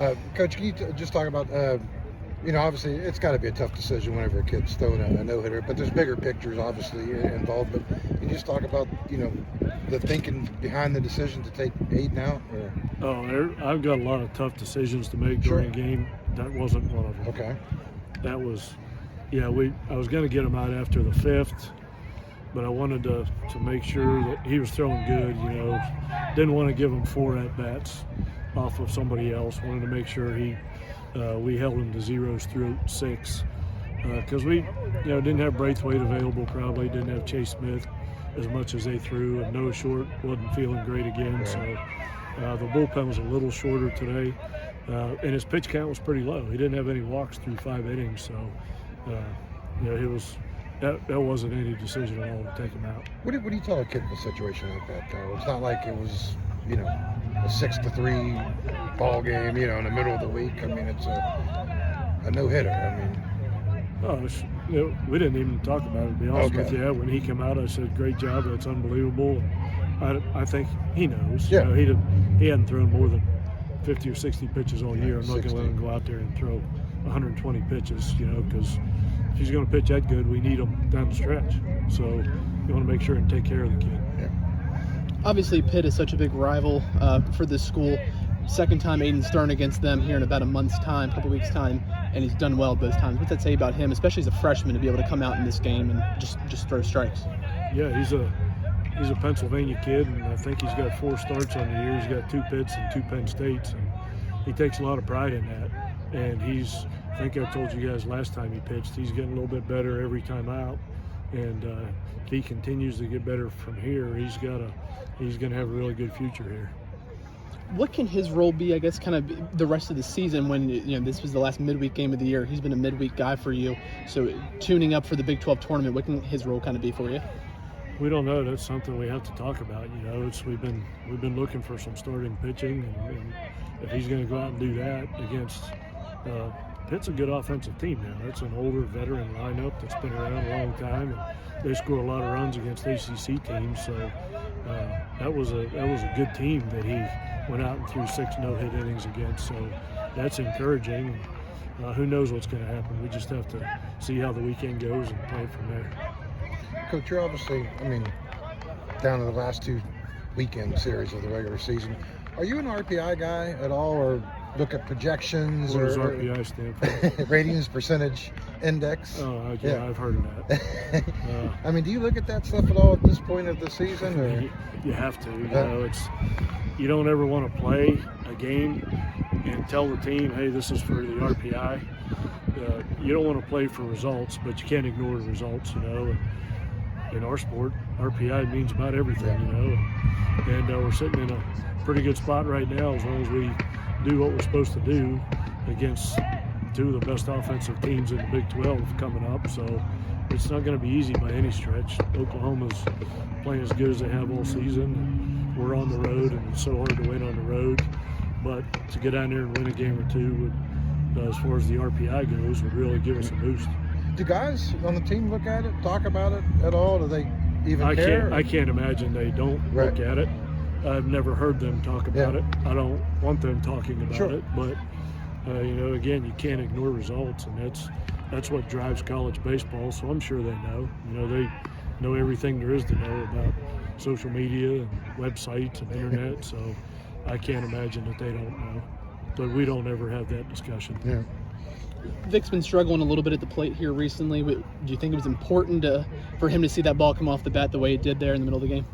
Coach, can you just talk about, obviously it's got to be a tough decision whenever a kid's throwing a no-hitter, but there's bigger pictures obviously involved. But can you just talk about, the thinking behind the decision to take Aiden out? Or? I've got a lot of tough decisions to make during a game. That wasn't one of them. Okay. That was, I was going to get him out after the fifth, but I wanted to make sure that he was throwing good, Didn't want to give him 4 at-bats off of somebody else. Wanted to make sure we held him to zeros through 6 because we didn't have Braithwaite available, probably didn't have Chase Smith as much as they threw, and Noah Short wasn't feeling great again. Right. So the bullpen was a little shorter today, and his pitch count was pretty low. He didn't have any walks through 5 innings, so it was. That wasn't any decision at all to take him out. What do you tell a kid in a situation like that, though? It's not like it was, a 6-3 ball game, in the middle of the week. I mean, it's a no-hitter. We didn't even talk about it, to be honest with you. When he came out, I said, great job, that's unbelievable. I think he knows. Yeah. He hadn't thrown more than 50 or 60 pitches all year. I'm not going to let him go out there and throw 120 pitches, because if he's going to pitch that good, we need him down the stretch. So you want to make sure and take care of the kid. Yeah. Obviously, Pitt is such a big rival for this school. Second time Aiden's thrown against them here in about a month's time, a couple weeks' time, and he's done well both times. What's that say about him, especially as a freshman, to be able to come out in this game and just throw strikes? Yeah, he's a Pennsylvania kid, and I think he's got 4 starts on the year. He's got 2 Pitts and 2 Penn States, and he takes a lot of pride in that. And I think I told you guys last time he pitched, he's getting a little bit better every time out. And if he continues to get better from here, he's going to have a really good future here. What can his role be, I guess, kind of the rest of the season when, this was the last midweek game of the year? He's been a midweek guy for you. So tuning up for the Big 12 tournament, what can his role kind of be for you? We don't know. That's something we have to talk about. We've been looking for some starting pitching, and if he's going to go out and do that against Pitt's a good offensive team now. It's an older veteran lineup that's been around a long time, and they score a lot of runs against ACC teams. So that was a good team that he went out and threw 6 no-hit innings against. So that's encouraging. Who knows what's going to happen? We just have to see how the weekend goes and play from there. Coach, you're obviously, down to the last 2 weekend series of the regular season. Are you an RPI guy at all, or look at projections? What does RPI stand for? Ratings Percentage Index. Oh, yeah, I've heard of that. Do you look at that stuff at all at this point of the season? Or? You have to. You don't ever want to play a game and tell the team, hey, this is for the RPI. You don't want to play for results, but you can't ignore the results, In our sport, RPI means about everything, And we're sitting in a pretty good spot right now as long as we do what we're supposed to do against 2 of the best offensive teams in the Big 12 coming up. So it's not going to be easy by any stretch. Oklahoma's playing as good as they have all season. We're on the road, and it's so hard to win on the road. But to get down there and win a game or 2 would, as far as the RPI goes, would really give us a boost. Do guys on the team look at it, talk about it at all? Do they even care? I can't imagine they don't look at it. I've never heard them talk about it. I don't want them talking about it, but again, you can't ignore results, and that's what drives college baseball. So I'm sure they know. They know everything there is to know about social media and websites and internet. So I can't imagine that they don't know. But we don't ever have that discussion. Yeah. Vic's been struggling a little bit at the plate here recently. Do you think it was important for him to see that ball come off the bat the way it did there in the middle of the game?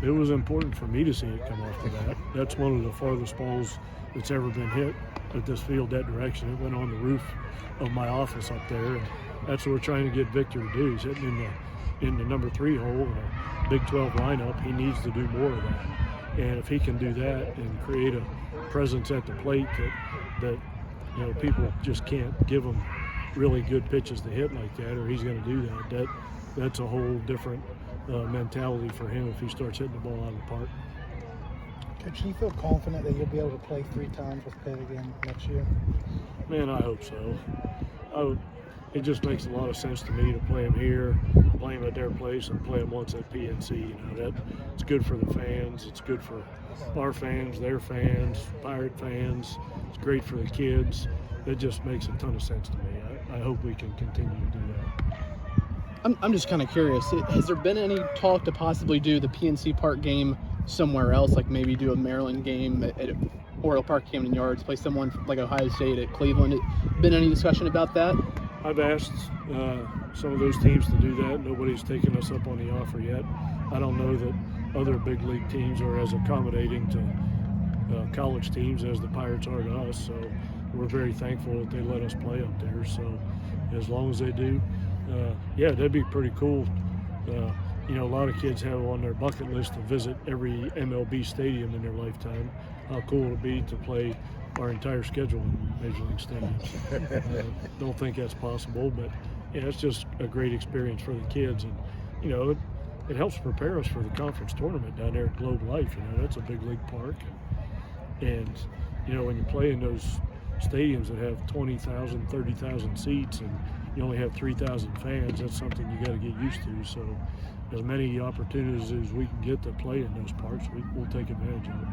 It was important for me to see it come off the bat. That's one of the farthest balls that's ever been hit at this field that direction. It went on the roof of my office up there, and that's what we're trying to get Victor to do. He's hitting in the number 3 hole in a Big 12 lineup. He needs to do more of that. And if he can do that and create a presence at the plate that people just can't give him really good pitches to hit like that, or he's going to do that. That's a whole different mentality for him if he starts hitting the ball out of the park. Coach, do you feel confident that you'll be able to play 3 times with Pitt again next year? Man, I hope so. It just makes a lot of sense to me to play them here, play them at their place, and play them once at PNC. It's good for the fans. It's good for our fans, their fans, Pirate fans. It's great for the kids. It just makes a ton of sense to me. I hope we can continue to do that. I'm just kind of curious. Has there been any talk to possibly do the PNC Park game somewhere else, like maybe do a Maryland game at Oriole Park, Camden Yards, play someone like Ohio State at Cleveland? Been any discussion about that? I've asked some of those teams to do that. Nobody's taken us up on the offer yet. I don't know that other big league teams are as accommodating to college teams as the Pirates are to us. So we're very thankful that they let us play up there. So as long as they do, yeah, that'd be pretty cool. You know, a lot of kids have on their bucket list to visit every MLB stadium in their lifetime. How cool it would be to play our entire schedule in Major League stadiums. Don't think that's possible, but yeah, it's just a great experience for the kids, and you know, it helps prepare us for the conference tournament down there at Globe Life. You know, that's a big league park, and you know, when you play in those stadiums that have 20,000, 30,000 seats, and you only have 3,000 fans, that's something you got to get used to. So, as many opportunities as we can get to play in those parks, we'll take advantage of it.